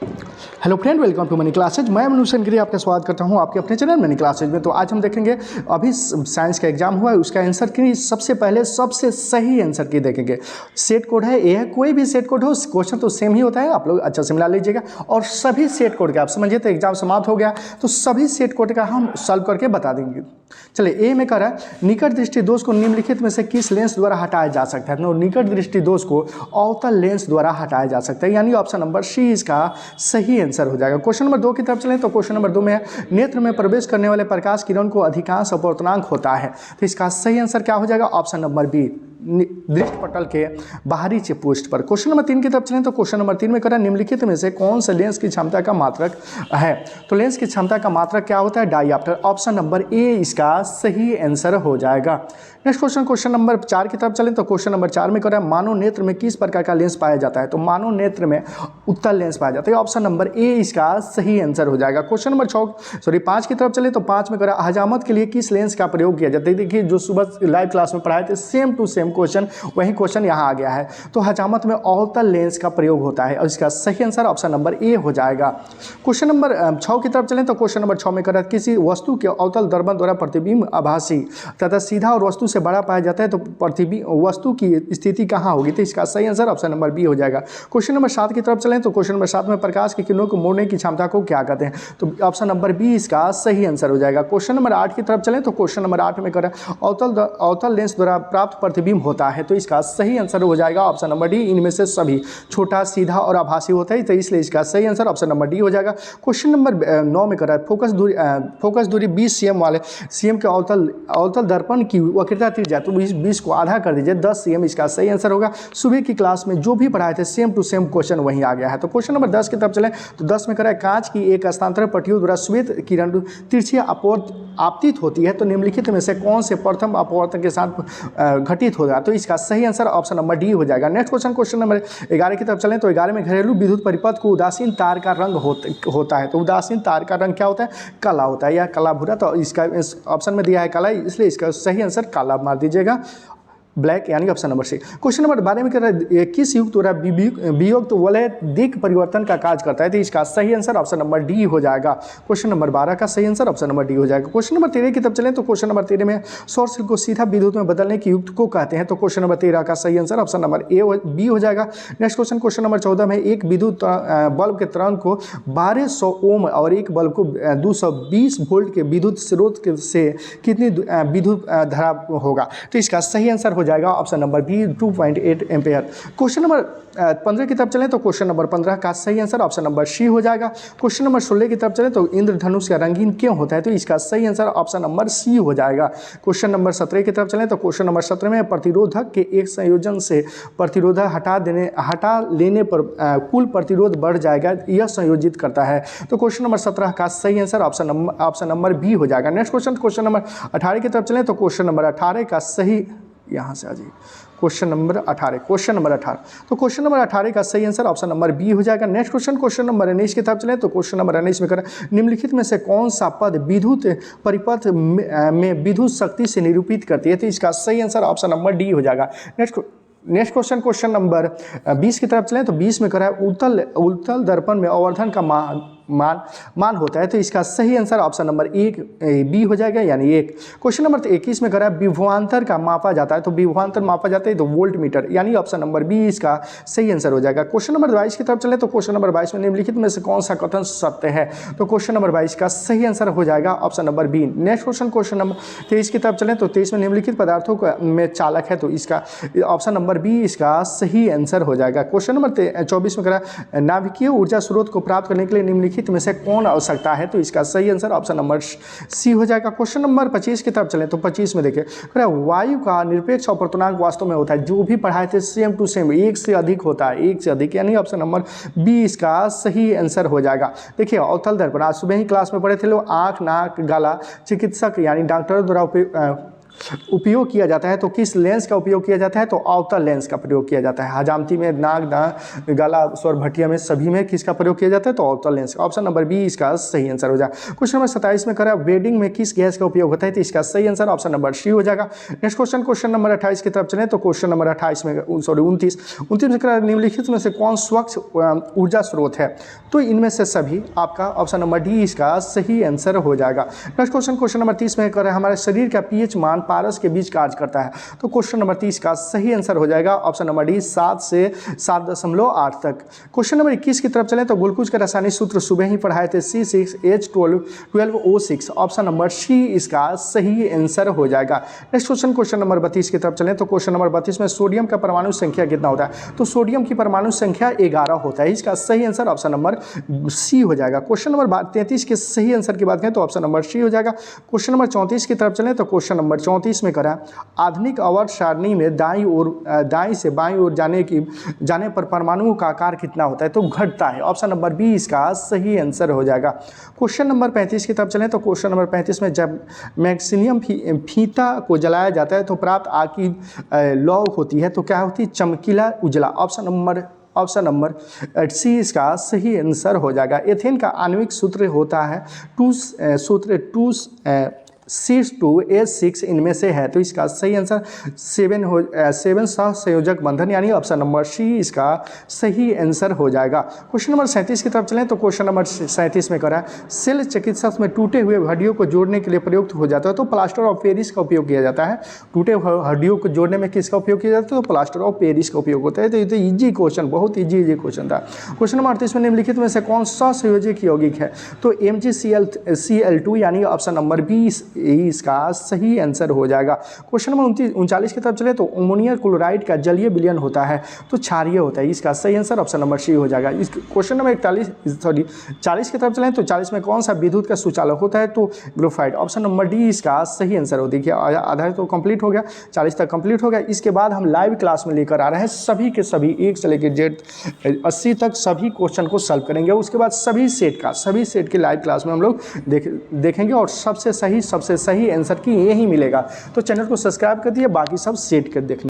Hello friend, welcome to money classes. मैं मनुष्य गिरी आपका स्वागत करता हूं आपके अपने चैनल मनी क्लासेज में। तो आज हम देखेंगे अभी साइंस का एग्जाम हुआ है, उसका आंसर की सबसे पहले सबसे सही आंसर की देखेंगे। सेट कोड है ये, है कोई भी सेट कोड हो, क्वेश्चन तो सेम ही होता है, आप लोग अच्छा से मिला लीजिएगा। और सभी सेट कोड के आप समझिए तो एग्जाम समाप्त हो गया, तो सभी सेट कोड का हम सॉल्व करके बता देंगे। चलिए, ए में कह रहा है निकट दृष्टि दोष को निम्नलिखित में से किस लेंस द्वारा हटाया जा सकता है। तो निकट दृष्टि दोष को अवतल लेंस द्वारा हटाया जा सकता है, यानी ऑप्शन नंबर सी इसका सही आंसर हो जाएगा। क्वेश्चन नंबर 2 की तरफ चलें तो क्वेश्चन नंबर 2 में है नेत्र में प्रवेश करने वाले प्रकाश किरण को अधिकांश अपवर्तनांक होता है। तो इसका सही आंसर क्या हो जाएगा? ऑप्शन नंबर बी, दृष्टि पटल के बाहरी पृष्ठ पर। क्वेश्चन नंबर 3 की तरफ चलें तो क्वेश्चन नंबर 3 में कह रहा है निम्नलिखित में से कौन सा लेंस की क्षमता का मात्रक है। तो लेंस की क्षमता का मात्रक क्या होता है? डायऑप्टर। ऑप्शन नंबर ए इसका सही आंसर हो जाएगा। नेक्स्ट क्वेश्चन नंबर 4 की तरफ चलें तो क्वेश्चन नंबर 4 में कह रहा है मानव नेत्र में किस प्रकार का लेंस पाया जाता है। तो मानव नेत्र में उत्तल लेंस पाया जाता है, ऑप्शन नंबर ए इसका सही आंसर हो जाएगा। क्वेश्चन नंबर 5 की तरफ चले तो 5 में कह रहा है हजामत के लिए किस लेंस का प्रयोग किया जाता है। देखिए, जो सुबह लाइव क्लास में पढ़ाए थे सेम टू सेम क्वेश्चन, वही क्वेश्चन यहाँ आ गया है। तो हजामत में अवतल लेंस का प्रयोग होता है और इसका सही आंसर ऑप्शन नंबर ए हो जाएगा। क्वेश्चन नंबर 6 की तरफ चलें तो क्वेश्चन नंबर 6 में कह रहा है किसी वस्तु के अवतल दर्पण द्वारा प्रतिबिंब आभासी तथा सीधा और वस्तु से बड़ा पाया जाता है, तो प्रतिबिंब वस्तु की स्थिति कहाँ होगी। तो इसका सही आंसर ऑप्शन नंबर बी हो जाएगा। क्वेश्चन नंबर 7 की तरफ चलें तो क्वेश्चन नंबर 7 में प्रकाश की किरणों को मोड़ने की क्षमता को क्या कहते हैं। तो ऑप्शन नंबर बी इसका सही आंसर हो जाएगा। क्वेश्चन नंबर 8 की तरफ चलें तो क्वेश्चन नंबर 8 में कह रहा है अवतल लेंस द्वारा प्राप्त प्रतिबिंब होता है, तो इसका सही आंसर हो जाएगा ऑप्शन नंबर डी, इनमें से सभी छोटा, सीधा और आभासी होता है, तो इसलिए इसका सही आंसर ऑप्शन नंबर डी हो जाएगा। क्वेश्चन नंबर 9 में कर रहा है फोकस दूरी 20 cm वाले सीएम के अवतल दर्पण की वक्रता त्रिज्या, तो 20 को आधा कर दीजिए, 10 cm इसका सही आंसर होगा। सुबह की क्लास में जो भी पढ़ाए थे सेम टू सेम क्वेश्चन वहीं आ गया है। तो क्वेश्चन नंबर 10 की तरफ चलें तो 10 में कर रहा है कांच की एक स्थानांतरण पट्टियों द्वारा श्वेत किरण तिरछी आपतित होती है, तो निम्नलिखित में से कौन से प्रथम अपवर्तन के साथ घटित होगा। तो इसका सही आंसर ऑप्शन नंबर डी हो जाएगा। नेक्स्ट क्वेश्चन नंबर 11 की तरफ चलें तो 11 में घरेलू विद्युत परिपथ को उदासीन तार का रंग होता है, तो उदासीन तार का रंग क्या होता है? काला होता है या काला भूरा, तो इसका इस ऑप्शन में दिया है काला, इसलिए इसका सही आंसर काला मार दीजिएगा, ब्लैक, यानी option number C. Question number 12 में कह रहा है किस युक्त द्वारा वियुक्त वलय दिक् परिवर्तन का कार्य करता है, तो इसका सही आंसर ऑप्शन नंबर डी हो जाएगा। क्वेश्चन नंबर 12 का सही आंसर ऑप्शन नंबर डी हो जाएगा। क्वेश्चन नंबर 13 की तरफ चलें तो क्वेश्चन नंबर 13 में सोर्स को सीधा विद्युत में बदलने की युक्त को कहते हैं, तो क्वेश्चन नंबर 13 का सही answer option number A B हो जाएगा। नेक्स्ट क्वेश्चन नंबर 14 में एक विद्युत बल्ब के तरंग को 1200 ओम और एक बल्ब को 220 वोल्ट के विद्युत स्रोत से कितनी विद्युत धारा होगा, तो इसका सही आंसर हो जाएगा option number B 2.8 ampere. Question number 15 की तरफ चलें तो क्वेश्चन नंबर 15 का सही आंसर ऑप्शन नंबर सी हो जाएगा। क्वेश्चन नंबर 16 की तरफ चलें तो इंद्रधनुष का रंगीन क्यों होता है, तो इसका सही आंसर ऑप्शन नंबर सी हो जाएगा। क्वेश्चन नंबर 17 की तरफ चलें तो क्वेश्चन नंबर 17 में प्रतिरोधक के एक संयोजन से प्रतिरोधक हटा लेने पर कुल प्रतिरोध बढ़ जाएगा, यह संयोजित करता है, तो क्वेश्चन नंबर 17 का सही आंसर ऑप्शन नंबर बी हो जाएगा। नेक्स्ट क्वेश्चन नंबर 18 की तरफ चलें तो क्वेश्चन नंबर 18 का सही, यहाँ से आ जाइए, क्वेश्चन नंबर 18 तो क्वेश्चन नंबर 18 का सही आंसर ऑप्शन नंबर बी हो जाएगा। नेक्स्ट क्वेश्चन नंबर 19 की तरफ चलें तो क्वेश्चन नंबर 19 में करें निम्नलिखित में से कौन सा पद विद्युत परिपथ में विद्युत शक्ति से निरूपित करती है, तो इसका सही आंसर ऑप्शन नंबर डी हो जाएगा। नेक्स्ट क्वेश्चन नंबर 20 की तरफ चलें तो 20 में करा है उत्तल दर्पण में आवर्धन का मान होता है, तो इसका सही आंसर ऑप्शन नंबर 1 बी हो जाएगा, यानी 1। क्वेश्चन नंबर 21 में करा है विभवांतर का मापा जाता है, तो विभवांतर मापा जाता है तो वोल्ट मीटर, यानी ऑप्शन नंबर बी इसका सही आंसर हो जाएगा। क्वेश्चन नंबर 22 की तरफ चले तो क्वेश्चन नंबर 22 में निम्नलिखित में से कौन सा कथन सत्य है, तो क्वेश्चन नंबर 22 का सही आंसर हो जाएगा option number B. Next question number 23 की तरफ चलें तो 23 में निम्नलिखित पदार्थों में चालक है, तो इसका ऑप्शन नंबर बी इसका सही आंसर हो जाएगा। क्वेश्चन नंबर 24 में करा नाभिकीय ऊर्जा स्रोत को प्राप्त करने के लिए निम्नलिखित में से कौन आवश्यकता है, तो इसका सही आंसर ऑप्शन नंबर सी हो जाएगा। क्वेश्चन नंबर 25 की तरफ चलें तो 25 में देखिए वायु का निरपेक्ष अपवर्तनांक वास्तव में होता है, जो भी पढ़ाए थे सेम टू सेम, एक से अधिक होता है, एक से अधिक, यानी ऑप्शन नंबर बी इसका सही आंसर हो जाएगा। देखिए अवतल दर्पण आज सुबह ही क्लास में पढ़े थे लोग, आँख, नाक, गला चिकित्सक यानी डॉक्टरों द्वारा उपयोग किया जाता है तो किस लेंस का उपयोग किया जाता है, तो अवतल लेंस का प्रयोग किया जाता है। हजामती में, नाक, दांत, गला, स्वर भटिया में, सभी में किसका प्रयोग किया जाता है, तो अवतल लेंस का। ऑप्शन नंबर बी इसका सही आंसर हो जाएगा। क्वेश्चन नंबर 27 में करा वेडिंग में किस गैस का उपयोग होता है, तो इसका सही आंसर ऑप्शन नंबर सी हो जाएगा। नेक्स्ट क्वेश्चन नंबर 28 की तरफ चलें तो क्वेश्चन नंबर 28 में 29 में करा निम्नलिखित में से कौन स्वच्छ ऊर्जा स्रोत है, तो इनमें से सभी आपका ऑप्शन नंबर डी इसका सही आंसर हो जाएगा। नेक्स्ट क्वेश्चन नंबर 30 में करा हमारे शरीर का पीएच मान पारस के बीच कार्य करता है, तो क्वेश्चन नंबर 30 का सही आंसर हो जाएगा ऑप्शन नंबर डी 7 से 7.8 तक। क्वेश्चन नंबर 21 की तरफ चलें तो ग्लूकोज का रासायनिक सूत्र सुबह ही पढ़ाए थे C6H12O6, ऑप्शन नंबर सी इसका सही आंसर हो जाएगा। नेक्स्ट क्वेश्चन नंबर 32 की तरफ चलें तो क्वेश्चन नंबर 32 में सोडियम का परमाणु संख्या कितना होता है, तो सोडियम की परमाणु संख्या 11 होता है, इसका सही आंसर ऑप्शन नंबर सी हो जाएगा। क्वेश्चन नंबर 33 के सही आंसर की बात करें तो ऑप्शन नंबर सी हो जाएगा। क्वेश्चन नंबर 34 की तरफ चलें तो क्वेश्चन नंबर 34 में करा आधुनिक आवर्त सारणी में दाईं से बाईं ओर जाने पर परमाणुओं का आकार कितना होता है, तो घटता है, ऑप्शन नंबर बी इसका सही आंसर हो जाएगा। क्वेश्चन नंबर 35 की तरफ चलें तो क्वेश्चन नंबर 35 में जब मैग्नीशियम फीता को जलाया जाता है तो प्राप्त आग की लौ होती है, तो क्या होती है, चमकीला उजला, ऑप्शन नंबर सी इसका सही आंसर हो जाएगा। एथेन का आणविक सूत्र होता है C2H6, इनमें से है, तो इसका सही आंसर 7 सहसंयोजक बंधन यानी ऑप्शन नंबर सी इसका सही आंसर हो जाएगा। क्वेश्चन नंबर 37 की तरफ चलें तो क्वेश्चन नंबर 37 में करा सेल चिकित्सा में टूटे हुए हड्डियों को जोड़ने के लिए प्रयुक्त हो जाता है, तो प्लास्टर ऑफ पेरिस का उपयोग किया जाता है। टूटे हड्डियों को जोड़ने में किसका उपयोग किया जाता है, तो प्लास्टर ऑफ पेरिस का उपयोग होता है। तो ये तो ईजी क्वेश्चन, बहुत ईजी क्वेश्चन था। क्वेश्चन नंबर 38 में निम्नलिखित में से कौन सा संयोजक यौगिक है, तो MgCl2 यानी ऑप्शन नंबर बी इसका सही आंसर हो जाएगा। क्वेश्चन नंबर 39 की तरफ चले तो अमोनियम क्लोराइड का जलीय विलयन होता है, तो क्षारीय होता है, इसका सही आंसर ऑप्शन नंबर सी हो जाएगा। इस क्वेश्चन नंबर 40 की तरफ चलें तो 40 में कौन सा विद्युत का सुचालक होता है, तो ग्रेफाइट, ऑप्शन नंबर डी इसका सही आंसर हो। देखिए आधा तो कंप्लीट हो गया, 40 तक कंप्लीट हो गया। इसके बाद हम लाइव क्लास में लेकर आ रहे हैं सभी के सभी 1 से लेकर जेड 80 तक सभी क्वेश्चन को सॉल्व करेंगे। उसके बाद सभी सेट के लाइव क्लास में हम लोग देखेंगे और सबसे सही आंसर की यही मिलेगा। तो चैनल को सब्सक्राइब कर दिए, बाकी सब सेट कर देखने।